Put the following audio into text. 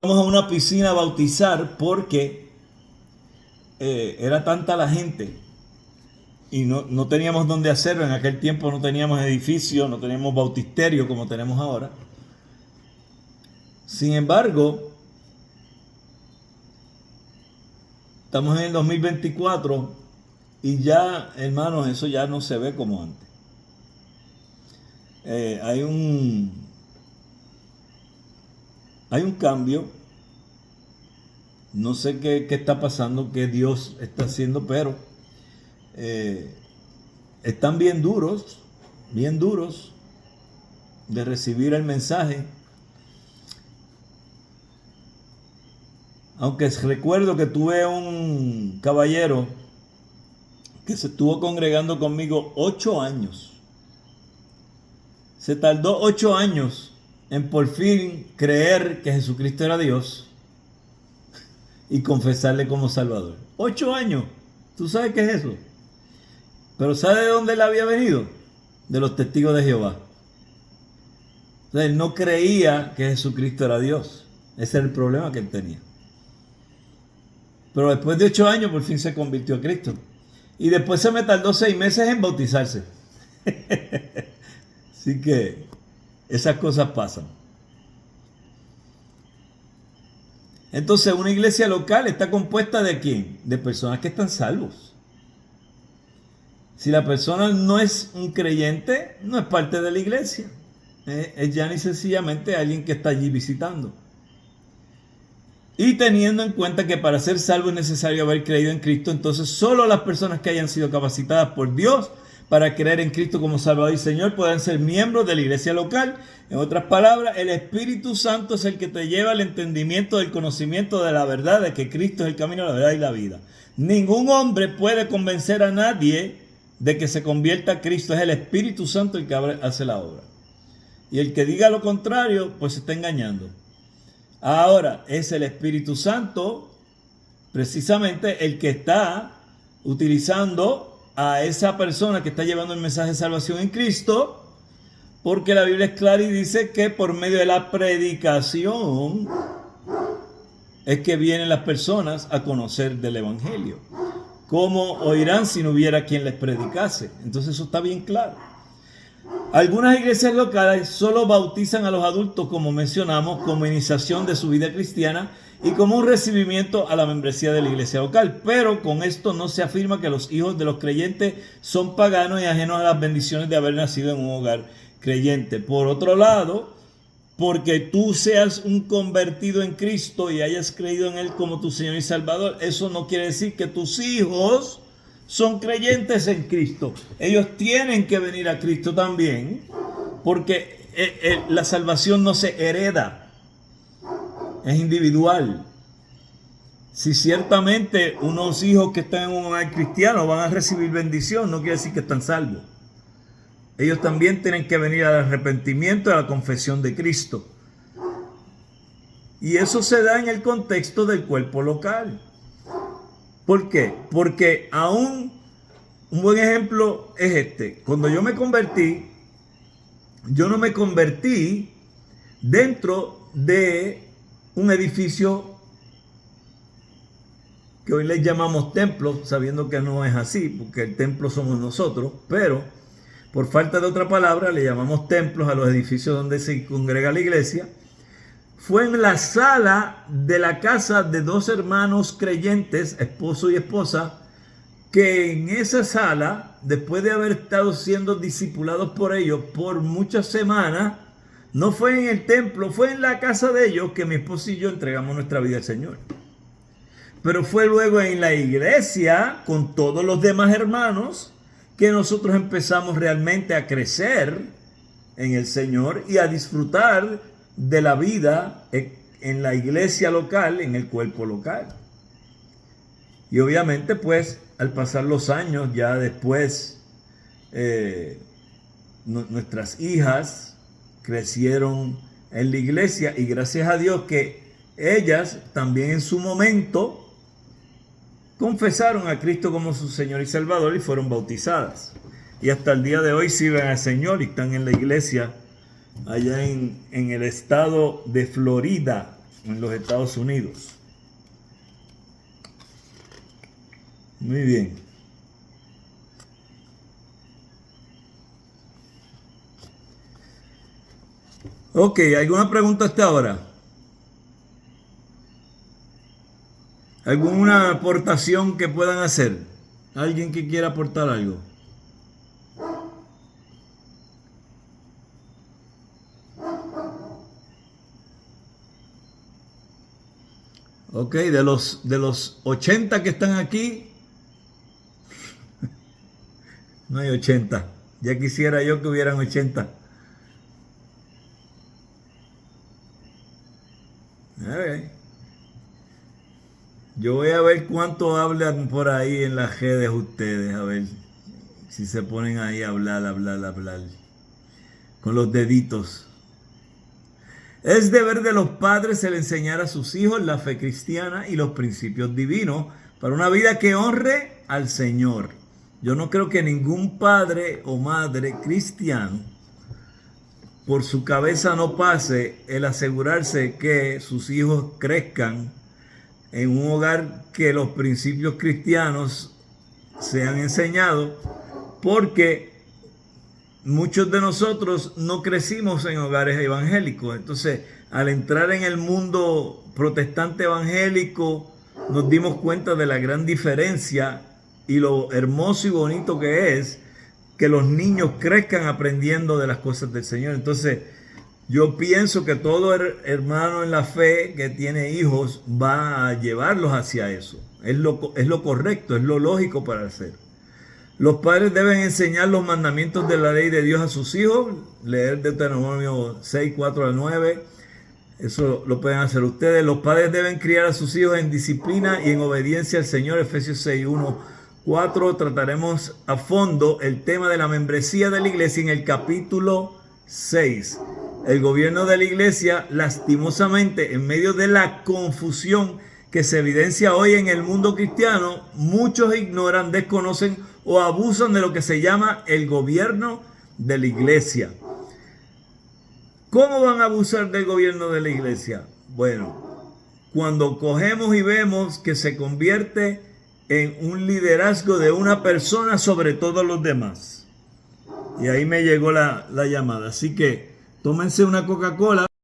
Fuimos a una piscina a bautizar porque era tanta la gente y no teníamos dónde hacerlo. En aquel tiempo no teníamos edificio, no teníamos bautisterio como tenemos ahora. Sin embargo, estamos en el 2024 y ya, hermanos, eso ya no se ve como antes. Hay un cambio. No sé qué está pasando, qué Dios está haciendo, pero están bien duros de recibir el mensaje. Aunque recuerdo que tuve un caballero que se estuvo congregando conmigo 8 años. Se tardó 8 años en por fin creer que Jesucristo era Dios y confesarle como Salvador. 8 años. ¿Tú sabes qué es eso? Pero ¿sabe de dónde él había venido? De los testigos de Jehová. Entonces, él no creía que Jesucristo era Dios. Ese era el problema que él tenía. Pero después de 8 años por fin se convirtió a Cristo. Y después se me tardó 6 meses en bautizarse. Así que esas cosas pasan. Entonces, una iglesia local está compuesta ¿de quién? De personas que están salvos. Si la persona no es un creyente, no es parte de la iglesia. Es ya ni sencillamente alguien que está allí visitando. Y teniendo en cuenta que para ser salvo es necesario haber creído en Cristo, entonces solo las personas que hayan sido capacitadas por Dios para creer en Cristo como Salvador y Señor pueden ser miembros de la iglesia local. En otras palabras, el Espíritu Santo es el que te lleva al entendimiento del conocimiento de la verdad, de que Cristo es el camino, la verdad y la vida. Ningún hombre puede convencer a nadie de que se convierta a Cristo. Es el Espíritu Santo el que hace la obra. Y el que diga lo contrario, pues se está engañando. Ahora, es el Espíritu Santo precisamente el que está utilizando a esa persona que está llevando el mensaje de salvación en Cristo, porque la Biblia es clara y dice que por medio de la predicación es que vienen las personas a conocer del Evangelio. ¿Cómo oirán si no hubiera quien les predicase? Entonces eso está bien claro. Algunas iglesias locales solo bautizan a los adultos, como mencionamos, como iniciación de su vida cristiana y como un recibimiento a la membresía de la iglesia local. Pero con esto no se afirma que los hijos de los creyentes son paganos y ajenos a las bendiciones de haber nacido en un hogar creyente. Por otro lado, porque tú seas un convertido en Cristo y hayas creído en Él como tu Señor y Salvador, eso no quiere decir que tus hijos son creyentes en Cristo. Ellos tienen que venir a Cristo también, porque la salvación no se hereda, es individual. Si ciertamente unos hijos que están en un hogar cristiano van a recibir bendición, no quiere decir que están salvos. Ellos también tienen que venir al arrepentimiento y a la confesión de Cristo. Y eso se da en el contexto del cuerpo local. ¿Por qué? Porque aún un buen ejemplo es este. Cuando yo me convertí, yo no me convertí dentro de un edificio que hoy le llamamos templo, sabiendo que no es así, porque el templo somos nosotros, pero por falta de otra palabra le llamamos templos a los edificios donde se congrega la iglesia. Fue en la sala de la casa de dos hermanos creyentes, esposo y esposa, que en esa sala, después de haber estado siendo discipulados por ellos por muchas semanas, no fue en el templo, fue en la casa de ellos que mi esposo y yo entregamos nuestra vida al Señor. Pero fue luego en la iglesia, con todos los demás hermanos, que nosotros empezamos realmente a crecer en el Señor y a disfrutar de la vida en la iglesia local, en el cuerpo local. Y obviamente pues al pasar los años, ya después nuestras hijas crecieron en la iglesia y gracias a Dios que ellas también en su momento confesaron a Cristo como su Señor y Salvador y fueron bautizadas. Y hasta el día de hoy sirven al Señor y están en la iglesia allá en el estado de Florida. en los Estados Unidos. Muy bien. Ok, ¿alguna pregunta hasta ahora? ¿Alguna aportación que puedan hacer? ¿Alguien que quiera aportar algo? Ok, de los 80 que están aquí, no hay 80. Ya quisiera yo que hubieran 80. Okay. Yo voy a ver cuánto hablan por ahí en las redes ustedes, a ver si se ponen ahí a hablar, con los deditos. Es deber de los padres el enseñar a sus hijos la fe cristiana y los principios divinos para una vida que honre al Señor. Yo no creo que ningún padre o madre cristiano por su cabeza no pase el asegurarse que sus hijos crezcan en un hogar que los principios cristianos sean enseñados, porque muchos de nosotros no crecimos en hogares evangélicos. Entonces, al entrar en el mundo protestante evangélico, nos dimos cuenta de la gran diferencia y lo hermoso y bonito que es que los niños crezcan aprendiendo de las cosas del Señor. Entonces, yo pienso que todo hermano en la fe que tiene hijos va a llevarlos hacia eso. Es lo correcto, es lo lógico para hacer. Los padres deben enseñar los mandamientos de la ley de Dios a sus hijos. Leer Deuteronomio 6, 4 al 9. Eso lo pueden hacer ustedes. Los padres deben criar a sus hijos en disciplina y en obediencia al Señor. Efesios 6, 1, 4. Trataremos a fondo el tema de la membresía de la iglesia en el capítulo 6. El gobierno de la iglesia, lastimosamente, en medio de la confusión que se evidencia hoy en el mundo cristiano, muchos ignoran, desconocen o abusan de lo que se llama el gobierno de la iglesia. ¿Cómo van a abusar del gobierno de la iglesia? Bueno, cuando cogemos y vemos que se convierte en un liderazgo de una persona sobre todos los demás. Y ahí me llegó la llamada. Así que tómense una Coca-Cola.